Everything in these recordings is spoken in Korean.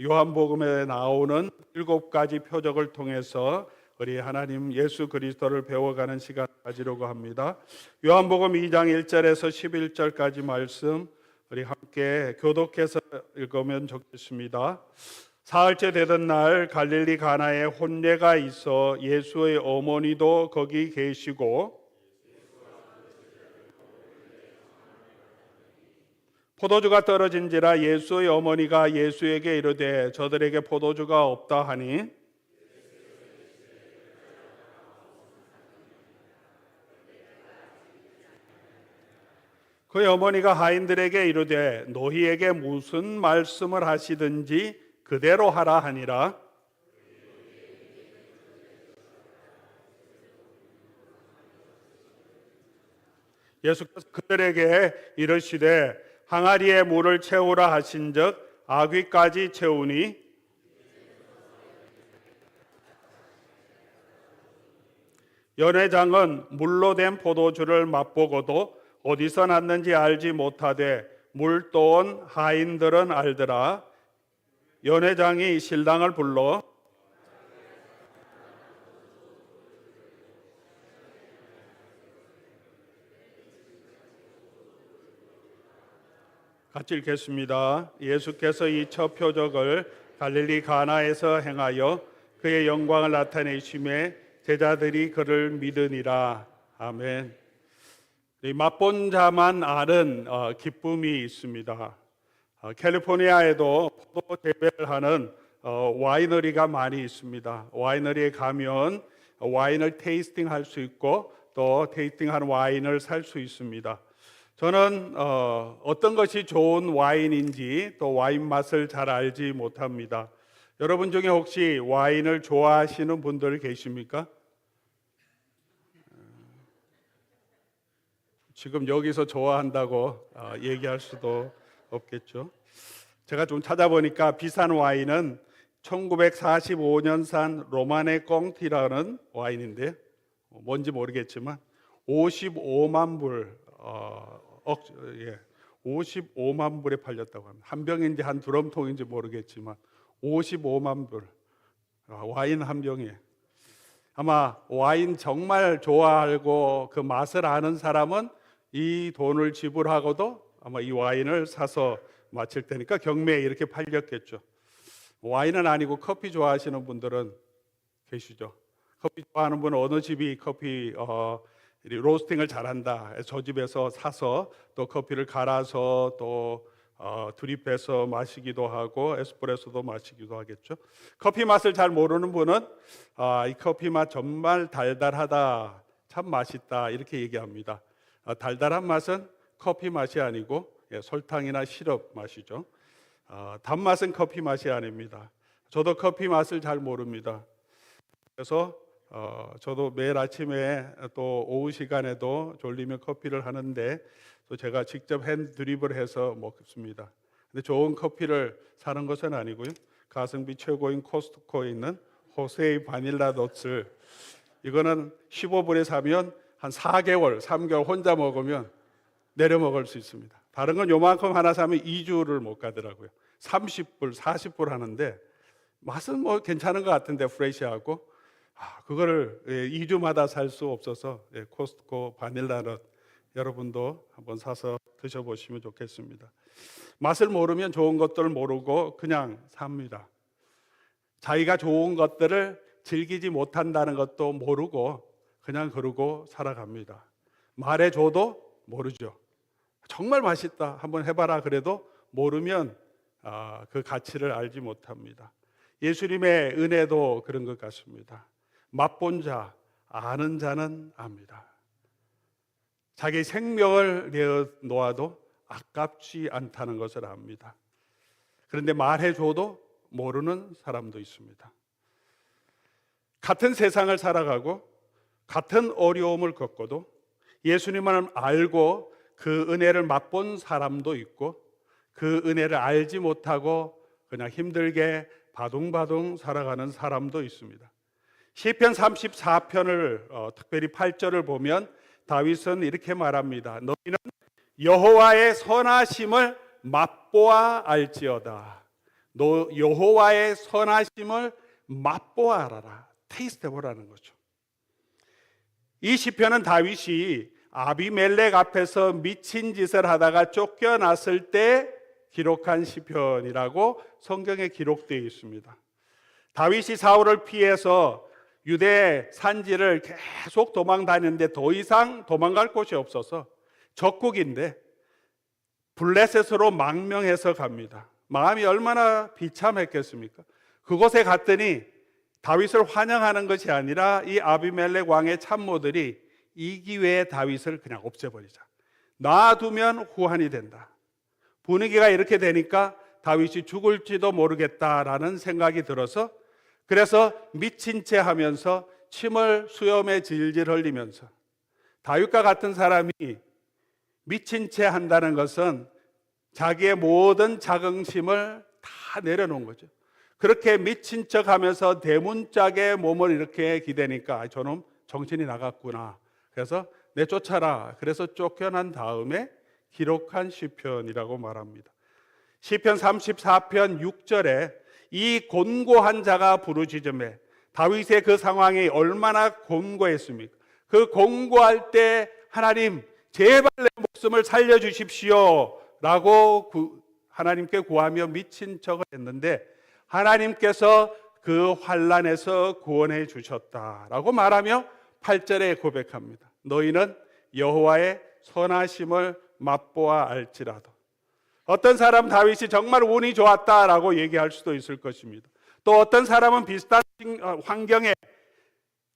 요한복음에 나오는 7가지 표적을 통해서 우리 하나님 예수 그리스도를 배워가는 시간 가지려고 합니다. 요한복음 2장 1절에서 11절까지 말씀 우리 함께 교독해서 읽으면 좋겠습니다. 사흘째 되던 날 갈릴리 가나에 혼례가 있어 예수의 어머니도 거기 계시고 포도주가 떨어진지라 예수의 어머니가 예수에게 이르되 저들에게 포도주가 없다 하니 그의 어머니가 하인들에게 이르되 너희에게 무슨 말씀을 하시든지 그대로 하라 하니라. 예수께서 그들에게 이르시되 항아리에 물을 채우라 하신즉 아귀까지 채우니 연회장은 물로 된 포도주를 맛보고도 어디서 났는지 알지 못하되 물 떠온 하인들은 알더라. 연회장이 신랑을 불러 같이 읽겠습니다. 예수께서 이 첫 표적을 갈릴리 가나에서 행하여 그의 영광을 나타내심에 제자들이 그를 믿으니라. 아멘. 이 맛본 자만 아는 기쁨이 있습니다. 캘리포니아에도 포도 재배를 하는 와이너리가 많이 있습니다. 와이너리에 가면 와인을 테이스팅 할 수 있고 또 테이스팅한 와인을 살 수 있습니다. 저는 어떤 것이 좋은 와인인지 또 와인 맛을 잘 알지 못합니다. 여러분 중에 혹시 와인을 좋아하시는 분들 계십니까? 지금 여기서 좋아한다고 얘기할 수도 없겠죠. 제가 좀 찾아보니까 비싼 와인은 1945년산 로마네 꽁티라는 와인인데 뭔지 모르겠지만 55만 불 55만 불에 팔렸다고 합니다. 한 병인지 한 드럼통인지 모르겠지만 55만 불 와인 한 병에. 아마 와인 정말 좋아하고 그 맛을 아는 사람은 이 돈을 지불하고도 아마 이 와인을 사서 마실 테니까 경매에 이렇게 팔렸겠죠. 와인은 아니고 커피 좋아하시는 분들은 계시죠. 커피 좋아하는 분은 어느 집이 커피 로스팅을 잘한다. 저 집에서 사서 또 커피를 갈아서 또 드립해서 마시기도 하고 에스프레소도 마시기도 하겠죠. 커피 맛을 잘 모르는 분은 이 커피 맛 정말 달달하다, 참 맛있다 이렇게 얘기합니다. 달달한 맛은 커피 맛이 아니고 설탕이나 시럽 맛이죠. 단맛은 커피 맛이 아닙니다. 저도 커피 맛을 잘 모릅니다. 그래서 저도 매일 아침에 또 오후 시간에도 졸리면 커피를 하는데 또 제가 직접 핸드 드립을 해서 먹습니다. 근데 좋은 커피를 사는 것은 아니고요. 가성비 최고인 코스트코에 있는 호세이 바닐라 넛을 이거는 15불에 사면 한 4개월, 3개월 혼자 먹으면 내려 먹을 수 있습니다. 다른 건 요만큼 하나 사면 2주를 못 가더라고요. 30불, 40불 하는데 맛은 뭐 괜찮은 것 같은데 프레시하고 그거를 2주마다 살 수 없어서 코스트코 바닐라넛 여러분도 한번 사서 드셔보시면 좋겠습니다. 맛을 모르면 좋은 것들을 모르고 그냥 삽니다. 자기가 좋은 것들을 즐기지 못한다는 것도 모르고 그냥 그러고 살아갑니다. 말해줘도 모르죠. 정말 맛있다 한번 해봐라 그래도 모르면 그 가치를 알지 못합니다. 예수님의 은혜도 그런 것 같습니다. 맛본 자, 아는 자는 압니다. 자기 생명을 내어놓아도 아깝지 않다는 것을 압니다. 그런데 말해줘도 모르는 사람도 있습니다. 같은 세상을 살아가고 같은 어려움을 겪고도 예수님을 알고 그 은혜를 맛본 사람도 있고 그 은혜를 알지 못하고 그냥 힘들게 바둥바둥 살아가는 사람도 있습니다. 시편 34편을 특별히 8절을 보면 다윗은 이렇게 말합니다. 너희는 여호와의 선하심을 맛보아 알지어다. 여호와의 선하심을 맛보아 알아라. 테이스트 해보라는 거죠. 이 시편은 다윗이 아비멜렉 앞에서 미친 짓을 하다가 쫓겨났을 때 기록한 시편이라고 성경에 기록되어 있습니다. 다윗이 사울을 피해서 유대 산지를 계속 도망 다녔는데 더 이상 도망갈 곳이 없어서 적국인데 블레셋으로 망명해서 갑니다. 마음이 얼마나 비참했겠습니까? 그곳에 갔더니 다윗을 환영하는 것이 아니라 이 아비멜렉 왕의 참모들이 이 기회에 다윗을 그냥 없애버리자. 놔두면 후환이 된다. 분위기가 이렇게 되니까 다윗이 죽을지도 모르겠다라는 생각이 들어서 그래서 미친 채 하면서 침을 수염에 질질 흘리면서 다윗과 같은 사람이 미친 채 한다는 것은 자기의 모든 자긍심을 다 내려놓은 거죠. 그렇게 미친 척 하면서 대문짝에 몸을 이렇게 기대니까 저놈 정신이 나갔구나. 그래서 내쫓아라. 그래서 쫓겨난 다음에 기록한 시편이라고 말합니다. 시편 34편 6절에 이 곤고한 자가 부르짖음에 다윗의 그 상황이 얼마나 곤고했습니까? 그 곤고할 때 하나님 제발 내 목숨을 살려주십시오 라고 하나님께 구하며 미친 척을 했는데 하나님께서 그 환난에서 구원해 주셨다라고 말하며 8절에 고백합니다. 너희는 여호와의 선하심을 맛보아 알지라도. 어떤 사람은 다윗이 정말 운이 좋았다라고 얘기할 수도 있을 것입니다. 또 어떤 사람은 비슷한 환경에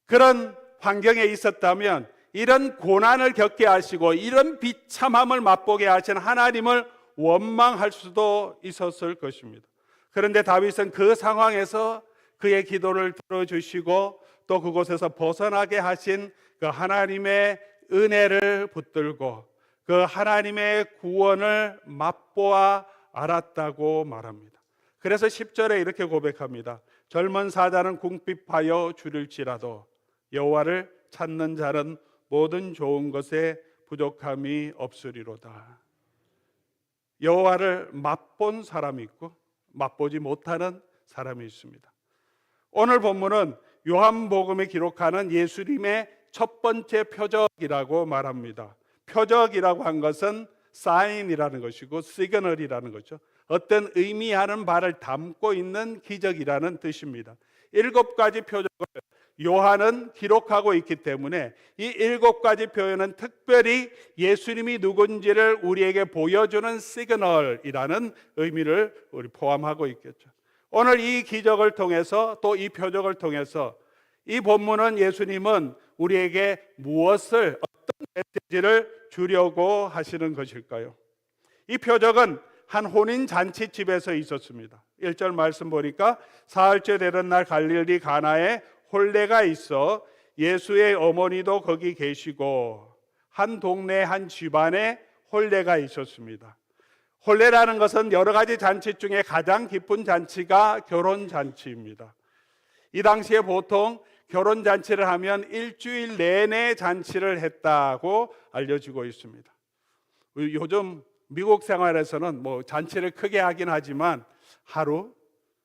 그런 환경에 있었다면 이런 고난을 겪게 하시고 이런 비참함을 맛보게 하신 하나님을 원망할 수도 있었을 것입니다. 그런데 다윗은 그 상황에서 그의 기도를 들어주시고 또 그곳에서 벗어나게 하신 그 하나님의 은혜를 붙들고 그 하나님의 구원을 맛보아 알았다고 말합니다. 그래서 10절에 이렇게 고백합니다. 젊은 사자는 궁핍하여 줄일지라도 여호와를 찾는 자는 모든 좋은 것에 부족함이 없으리로다. 여호와를 맛본 사람이 있고 맛보지 못하는 사람이 있습니다. 오늘 본문은 요한복음에 기록하는 예수님의 첫 번째 표적이라고 말합니다. 표적이라고 한 것은 사인이라는 것이고 시그널이라는 거죠. 어떤 의미하는 바를 담고 있는 기적이라는 뜻입니다. 7가지 표적을 요한은 기록하고 있기 때문에 이 7가지 표현은 특별히 예수님이 누군지를 우리에게 보여주는 시그널이라는 의미를 우리 포함하고 있겠죠. 오늘 이 기적을 통해서 또 이 표적을 통해서 이 본문은 예수님은 우리에게 무엇을 어떤 메시지를 주려고 하시는 것일까요? 이 표적은 한 혼인 잔치집에서 있었습니다. 1절 말씀 보니까 사흘째 되던 날 갈릴리 가나에 혼례가 있어 예수의 어머니도 거기 계시고 한 동네 한 집안에 혼례가 있었습니다. 혼례라는 것은 여러 가지 잔치 중에 가장 기쁜 잔치가 결혼 잔치입니다. 이 당시에 보통 결혼 잔치를 하면 일주일 내내 잔치를 했다고 알려지고 있습니다. 요즘 미국 생활에서는 뭐 잔치를 크게 하긴 하지만 하루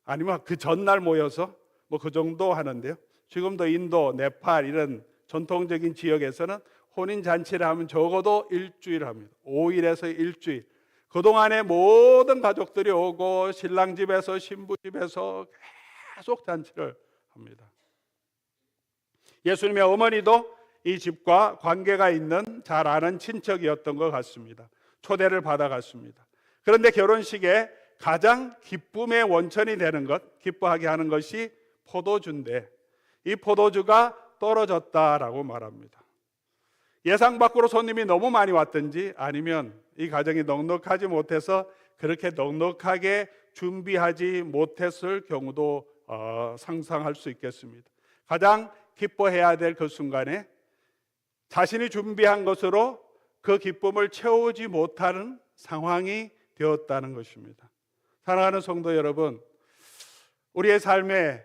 아니면 그 전날 모여서 뭐 그 정도 하는데요. 지금도 인도, 네팔 이런 전통적인 지역에서는 혼인 잔치를 하면 적어도 일주일 합니다. 5일에서 일주일. 그동안에 모든 가족들이 오고 신랑 집에서 신부 집에서 계속 잔치를 합니다. 예수님의 어머니도 이 집과 관계가 있는 잘 아는 친척이었던 것 같습니다. 초대를 받아갔습니다. 그런데 결혼식에 가장 기쁨의 원천이 되는 것, 기뻐하게 하는 것이 포도주인데 이 포도주가 떨어졌다라고 말합니다. 예상 밖으로 손님이 너무 많이 왔든지 아니면 이 가정이 넉넉하지 못해서 그렇게 넉넉하게 준비하지 못했을 경우도 상상할 수 있겠습니다. 가장 기뻐해야 될 그 순간에 자신이 준비한 것으로 그 기쁨을 채우지 못하는 상황이 되었다는 것입니다. 사랑하는 성도 여러분, 우리의 삶에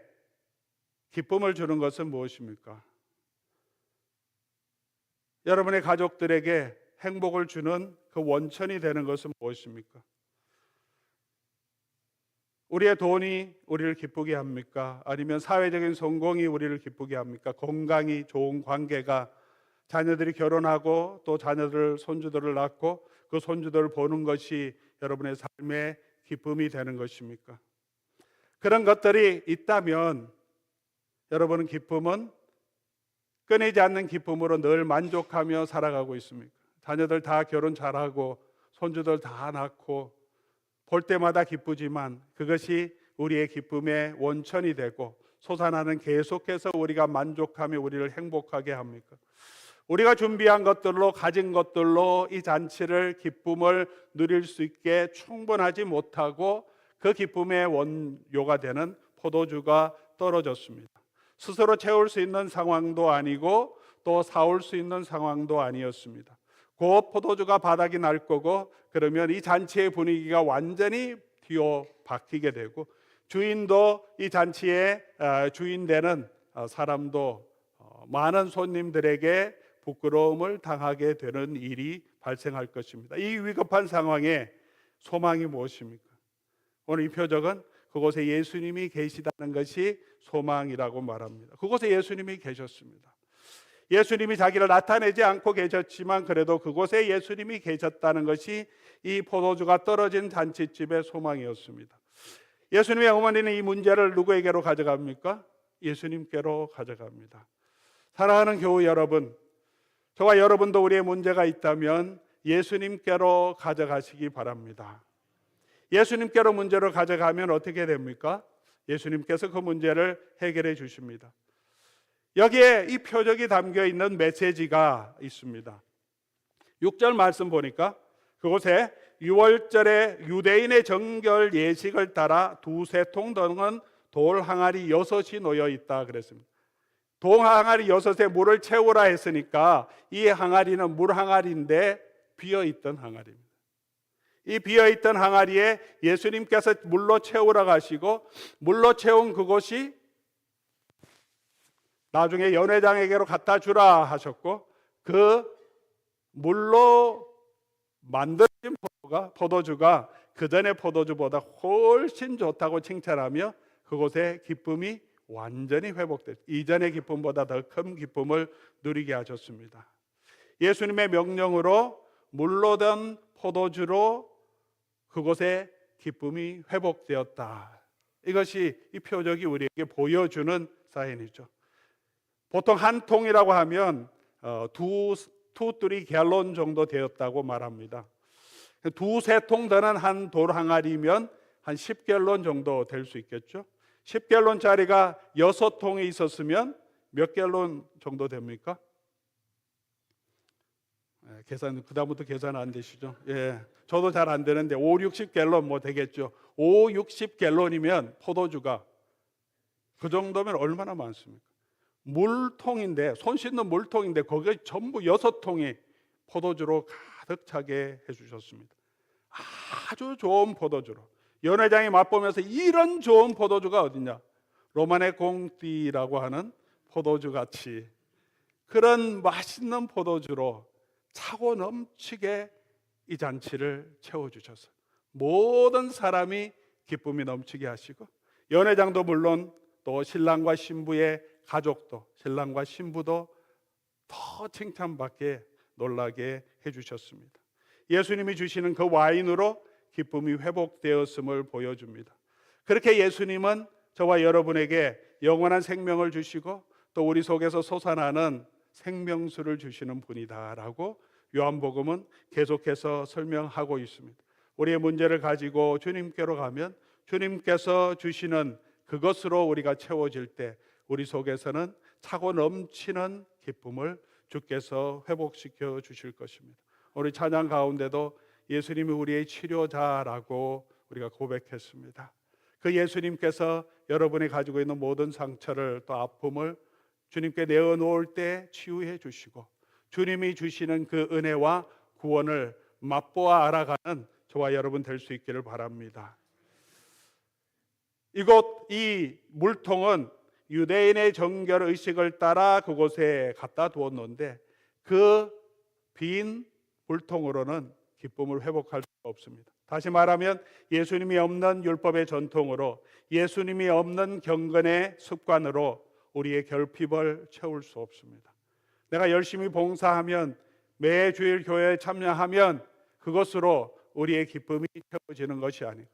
기쁨을 주는 것은 무엇입니까? 여러분의 가족들에게 행복을 주는 그 원천이 되는 것은 무엇입니까? 우리의 돈이 우리를 기쁘게 합니까? 아니면 사회적인 성공이 우리를 기쁘게 합니까? 건강이, 좋은 관계가, 자녀들이 결혼하고 또 자녀들, 손주들을 낳고 그 손주들을 보는 것이 여러분의 삶의 기쁨이 되는 것입니까? 그런 것들이 있다면 여러분은 기쁨은 끊이지 않는 기쁨으로 늘 만족하며 살아가고 있습니까? 자녀들 다 결혼 잘하고 손주들 다 낳고 볼 때마다 기쁘지만 그것이 우리의 기쁨의 원천이 되고 솟아나는 계속해서 우리가 만족하며 우리를 행복하게 합니까? 우리가 준비한 것들로, 가진 것들로 이 잔치를, 기쁨을 누릴 수 있게 충분하지 못하고 그 기쁨의 원료가 되는 포도주가 떨어졌습니다. 스스로 채울 수 있는 상황도 아니고 또 사올 수 있는 상황도 아니었습니다. 곧 포도주가 바닥이 날 거고, 그러면 이 잔치의 분위기가 완전히 뒤바뀌게 되고, 주인도, 이 잔치의 주인 되는 사람도 많은 손님들에게 부끄러움을 당하게 되는 일이 발생할 것입니다. 이 위급한 상황에 소망이 무엇입니까? 오늘 이 표적은 그곳에 예수님이 계시다는 것이 소망이라고 말합니다. 그곳에 예수님이 계셨습니다. 예수님이 자기를 나타내지 않고 계셨지만 그래도 그곳에 예수님이 계셨다는 것이 이 포도주가 떨어진 잔치집의 소망이었습니다. 예수님의 어머니는 이 문제를 누구에게로 가져갑니까? 예수님께로 가져갑니다. 사랑하는 교우 여러분, 저와 여러분도 우리의 문제가 있다면 예수님께로 가져가시기 바랍니다. 예수님께로 문제를 가져가면 어떻게 됩니까? 예수님께서 그 문제를 해결해 주십니다. 여기에 이 표적이 담겨 있는 메시지가 있습니다. 6절 말씀 보니까 그곳에 유월절에 유대인의 정결 예식을 따라 두세 통 등은 돌 항아리 6이 놓여 있다 그랬습니다. 돌 항아리 6에 물을 채우라 했으니까 이 항아리는 물 항아리인데 비어있던 항아리입니다. 이 비어있던 항아리에 예수님께서 물로 채우라고 하시고, 물로 채운 그곳이 나중에 연회장에게로 갖다 주라 하셨고, 그 물로 만들어진 포도주가 그 전의 포도주보다 훨씬 좋다고 칭찬하며 그곳에 기쁨이 완전히 회복됐습니다. 이전의 기쁨보다 더 큰 기쁨을 누리게 하셨습니다. 예수님의 명령으로 물로 된 포도주로 그곳에 기쁨이 회복되었다. 이것이 이 표적이 우리에게 보여주는 사인이죠. 보통 한 통이라고 하면 투3 갤론 정도 되었다고 말합니다. 두세 통 되는 한 돌 항아리면 한 10갤론 정도 될 수 있겠죠. 10갤론짜리가 6통에 있었으면 몇 갤론 정도 됩니까? 계산, 그다음부터 계산 안 되시죠? 예, 저도 잘 안 되는데 5, 60갤론 뭐 되겠죠. 5, 60갤론이면 포도주가 그 정도면 얼마나 많습니까? 물통인데, 손 씻는 물통인데 거기에 전부 6통이 포도주로 가득 차게 해주셨습니다. 아주 좋은 포도주로. 연회장이 맛보면서 이런 좋은 포도주가 어딨냐? 로마네 공띠라고 하는 포도주같이 그런 맛있는 포도주로 차고 넘치게 이 잔치를 채워주셔서 모든 사람이 기쁨이 넘치게 하시고, 연회장도 물론 또 신랑과 신부의 가족도, 신랑과 신부도 더 칭찬받게 놀라게 해주셨습니다. 예수님이 주시는 그 와인으로 기쁨이 회복되었음을 보여줍니다. 그렇게 예수님은 저와 여러분에게 영원한 생명을 주시고 또 우리 속에서 솟아나는 생명수를 주시는 분이다라고 요한복음은 계속해서 설명하고 있습니다. 우리의 문제를 가지고 주님께로 가면 주님께서 주시는 그것으로 우리가 채워질 때 우리 속에서는 차고 넘치는 기쁨을 주께서 회복시켜 주실 것입니다. 우리 찬양 가운데도 예수님이 우리의 치료자라고 우리가 고백했습니다. 그 예수님께서 여러분이 가지고 있는 모든 상처를 또 아픔을 주님께 내어놓을 때 치유해 주시고, 주님이 주시는 그 은혜와 구원을 맛보아 알아가는 저와 여러분 될 수 있기를 바랍니다. 이곳 이 물통은 유대인의 정결 의식을 따라 그곳에 갖다 두었는데 그 빈 물통으로는 기쁨을 회복할 수 없습니다. 다시 말하면 예수님이 없는 율법의 전통으로, 예수님이 없는 경건의 습관으로 우리의 결핍을 채울 수 없습니다. 내가 열심히 봉사하면, 매주일 교회에 참여하면 그것으로 우리의 기쁨이 채워지는 것이 아니고,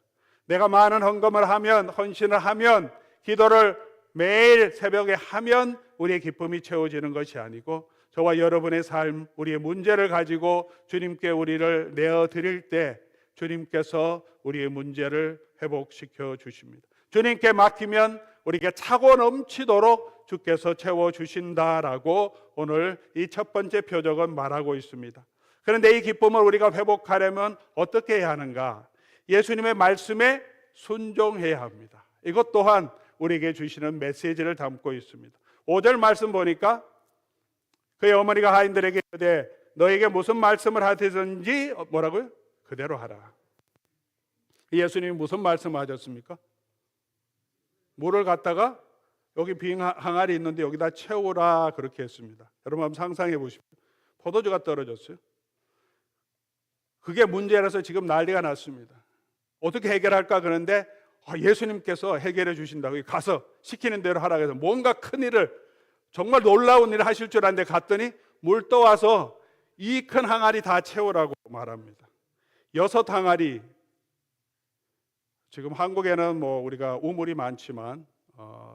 내가 많은 헌금을 하면, 헌신을 하면, 기도를 매일 새벽에 하면 우리의 기쁨이 채워지는 것이 아니고, 저와 여러분의 삶, 우리의 문제를 가지고 주님께 우리를 내어드릴 때 주님께서 우리의 문제를 회복시켜 주십니다. 주님께 맡기면 우리에게 차고 넘치도록 주께서 채워주신다라고 오늘 이 첫 번째 표적은 말하고 있습니다. 그런데 이 기쁨을 우리가 회복하려면 어떻게 해야 하는가? 예수님의 말씀에 순종해야 합니다. 이것 또한 우리에게 주시는 메시지를 담고 있습니다. 5절 말씀 보니까 그의 어머니가 하인들에게 이르되 너에게 무슨 말씀을 하든지 뭐라고요? 그대로 하라. 예수님이 무슨 말씀을 하셨습니까? 물을 갖다가 여기 빈 항아리 있는데 여기다 채우라 그렇게 했습니다. 여러분 한번 상상해 보십시오. 포도주가 떨어졌어요. 그게 문제라서 지금 난리가 났습니다. 어떻게 해결할까 그러는데 예수님께서 해결해 주신다고 가서 시키는 대로 하라 해서 뭔가 큰 일을, 정말 놀라운 일을 하실 줄 알았는데 갔더니 물 떠와서 이 큰 항아리 다 채우라고 말합니다. 6항아리. 지금 한국에는 뭐 우리가 우물이 많지만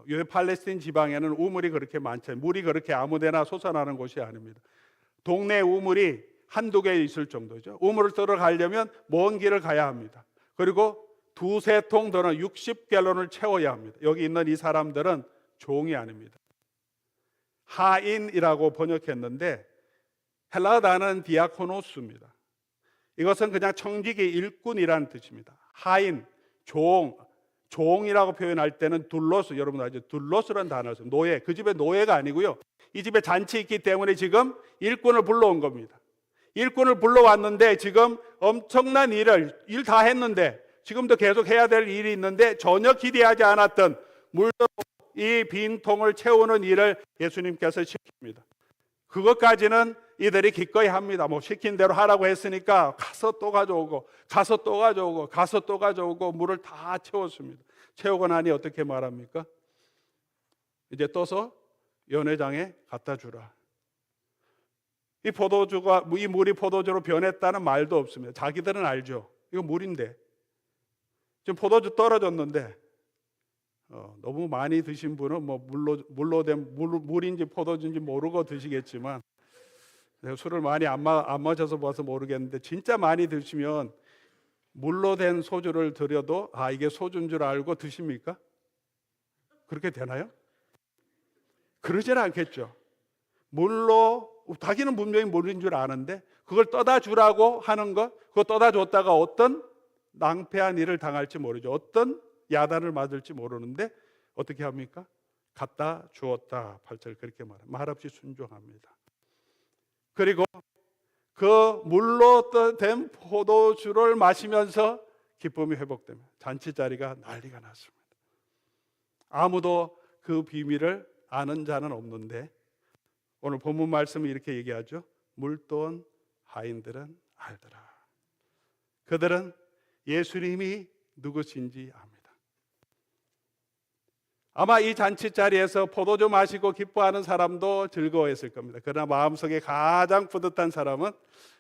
유대 팔레스틴 지방에는 우물이 그렇게 많지 않아요. 물이 그렇게 아무데나 솟아나는 곳이 아닙니다. 동네 우물이 한두 개 있을 정도죠. 우물을 들어가려면 먼 길을 가야 합니다. 그리고 두세 통 더는 60갤론을 채워야 합니다. 여기 있는 이 사람들은 종이 아닙니다. 하인이라고 번역했는데 헬라어 단어는 디아코노스입니다. 이것은 그냥 청지기 일꾼이라는 뜻입니다. 하인, 종이라고 표현할 때는 둘로스, 여러분 알죠? 둘로스라는 단어를 써요. 노예, 그 집의 노예가 아니고요. 이 집에 잔치 있기 때문에 지금 일꾼을 불러온 겁니다. 일꾼을 불러왔는데 지금 엄청난 일 다 했는데 지금도 계속 해야 될 일이 있는데 전혀 기대하지 않았던 물로 이 빈 통을 채우는 일을 예수님께서 시킵니다. 그것까지는 이들이 기꺼이 합니다. 뭐 시킨 대로 하라고 했으니까 가서 또 가져오고 가서 또 가져오고 가서 또 가져오고 물을 다 채웠습니다. 채우고 나니 어떻게 말합니까? 이제 떠서 연회장에 갖다 주라. 이 물이 포도주로 변했다는 말도 없습니다. 자기들은 알죠. 이거 물인데 지금 포도주 떨어졌는데 너무 많이 드신 분은 뭐 물로 된 물인지 포도주인지 모르고 드시겠지만, 술을 많이 안 마셔서 봐서 모르겠는데 진짜 많이 드시면 물로 된 소주를 드려도 이게 소주인 줄 알고 드십니까? 그렇게 되나요? 그러지는 않겠죠. 물로, 자기는 분명히 물인 줄 아는데 그걸 떠다 주라고 하는 것, 그거 떠다 줬다가 어떤 낭패한 일을 당할지 모르죠. 어떤 야단을 맞을지 모르는데 어떻게 합니까? 갖다 주었다. 8절 그렇게 말없이 순종합니다. 그리고 그 물로 된 포도주를 마시면서 기쁨이 회복되면 잔치 자리가 난리가 났습니다. 아무도 그 비밀을 아는 자는 없는데 오늘 본문 말씀은 이렇게 얘기하죠. 물돈 하인들은 알더라. 그들은 예수님이 누구신지 압니다. 아마 이 잔치 자리에서 포도주 마시고 기뻐하는 사람도 즐거워했을 겁니다. 그러나 마음속에 가장 뿌듯한 사람은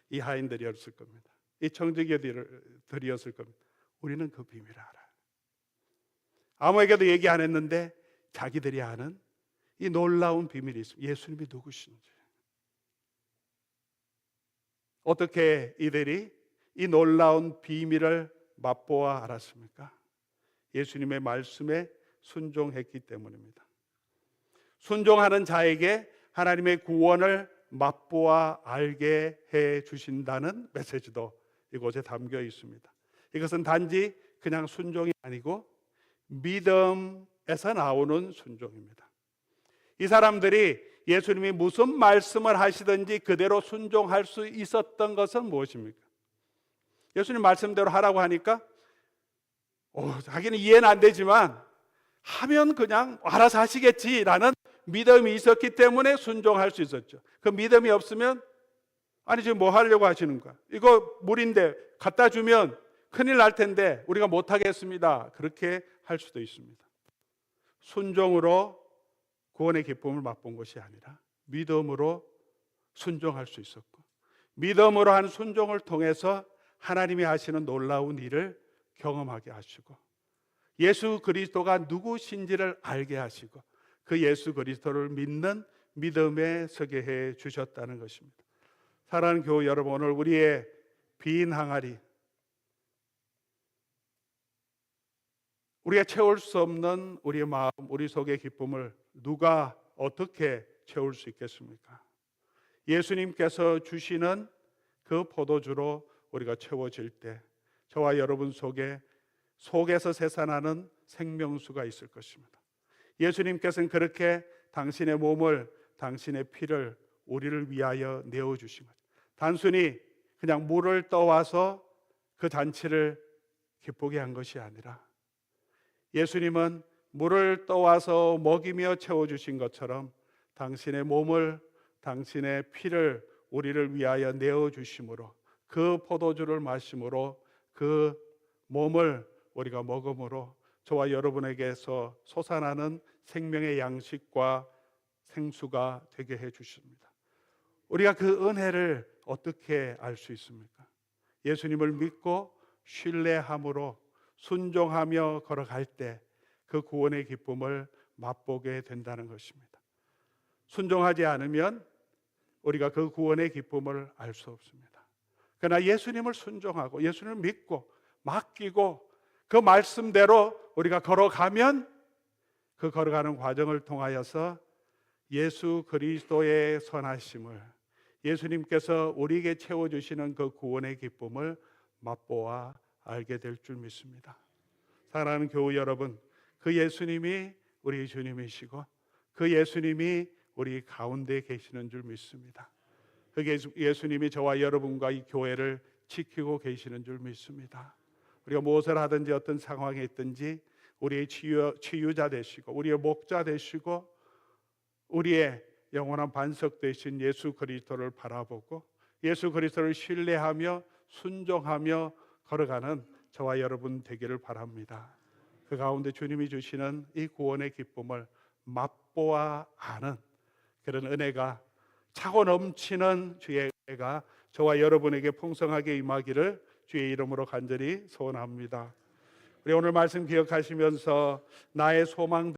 이 하인들이었을 겁니다. 이 청지기들이었을 겁니다. 우리는 그 비밀을 알아요. 아무에게도 얘기 안 했는데 자기들이 아는 이 놀라운 비밀이 있습니다. 예수님이 누구신지. 어떻게 이들이 이 놀라운 비밀을 맛보아 알았습니까? 예수님의 말씀에 순종했기 때문입니다. 순종하는 자에게 하나님의 구원을 맛보아 알게 해 주신다는 메시지도 이곳에 담겨 있습니다. 이것은 단지 그냥 순종이 아니고 믿음에서 나오는 순종입니다. 이 사람들이 예수님이 무슨 말씀을 하시든지 그대로 순종할 수 있었던 것은 무엇입니까? 예수님 말씀대로 하라고 하니까 자기는 이해는 안 되지만 하면 그냥 알아서 하시겠지라는 믿음이 있었기 때문에 순종할 수 있었죠. 그 믿음이 없으면 아니 지금 뭐 하려고 하시는 거야? 이거 물인데 갖다 주면 큰일 날 텐데 우리가 못하겠습니다. 그렇게 할 수도 있습니다. 순종으로 구원의 기쁨을 맛본 것이 아니라 믿음으로 순종할 수 있었고, 믿음으로 한 순종을 통해서 하나님이 하시는 놀라운 일을 경험하게 하시고, 예수 그리스도가 누구신지를 알게 하시고, 그 예수 그리스도를 믿는 믿음에 서게 해 주셨다는 것입니다. 사랑하는 교우 여러분, 오늘 우리의 빈 항아리, 우리가 채울 수 없는 우리의 마음, 우리 속의 기쁨을 누가 어떻게 채울 수 있겠습니까? 예수님께서 주시는 그 포도주로 우리가 채워질 때 저와 여러분 속에서 솟아나는 생명수가 있을 것입니다. 예수님께서는 그렇게 당신의 몸을, 당신의 피를 우리를 위하여 내어주신 것, 단순히 그냥 물을 떠와서 그 잔치를 기쁘게 한 것이 아니라, 예수님은 물을 떠와서 먹이며 채워주신 것처럼 당신의 몸을, 당신의 피를 우리를 위하여 내어주심으로, 그 포도주를 마심으로, 그 몸을 우리가 먹음으로 저와 여러분에게서 솟아나는 생명의 양식과 생수가 되게 해 주십니다. 우리가 그 은혜를 어떻게 알 수 있습니까? 예수님을 믿고 신뢰함으로 순종하며 걸어갈 때 그 구원의 기쁨을 맛보게 된다는 것입니다. 순종하지 않으면 우리가 그 구원의 기쁨을 알 수 없습니다. 그러나 예수님을 순종하고 예수님을 믿고 맡기고 그 말씀대로 우리가 걸어가면, 그 걸어가는 과정을 통하여서 예수 그리스도의 선하심을, 예수님께서 우리에게 채워주시는 그 구원의 기쁨을 맛보아 알게 될 줄 믿습니다. 사랑하는 교우 여러분, 그 예수님이 우리 주님이시고 그 예수님이 우리 가운데 계시는 줄 믿습니다. 그 예수님이 저와 여러분과 이 교회를 지키고 계시는 줄 믿습니다. 우리가 무엇을 하든지 어떤 상황에 있든지 우리의 치유자 되시고 우리의 목자 되시고 우리의 영원한 반석 되신 예수 그리스도를 바라보고 예수 그리스도를 신뢰하며 순종하며 걸어가는 저와 여러분 되기를 바랍니다. 그 가운데 주님이 주시는 이 구원의 기쁨을 맛보아 아는 그런 은혜가, 차고 넘치는 주의 은혜가 저와 여러분에게 풍성하게 임하기를 주의 이름으로 간절히 소원합니다. 우리 오늘 말씀 기억하시면서 나의 소망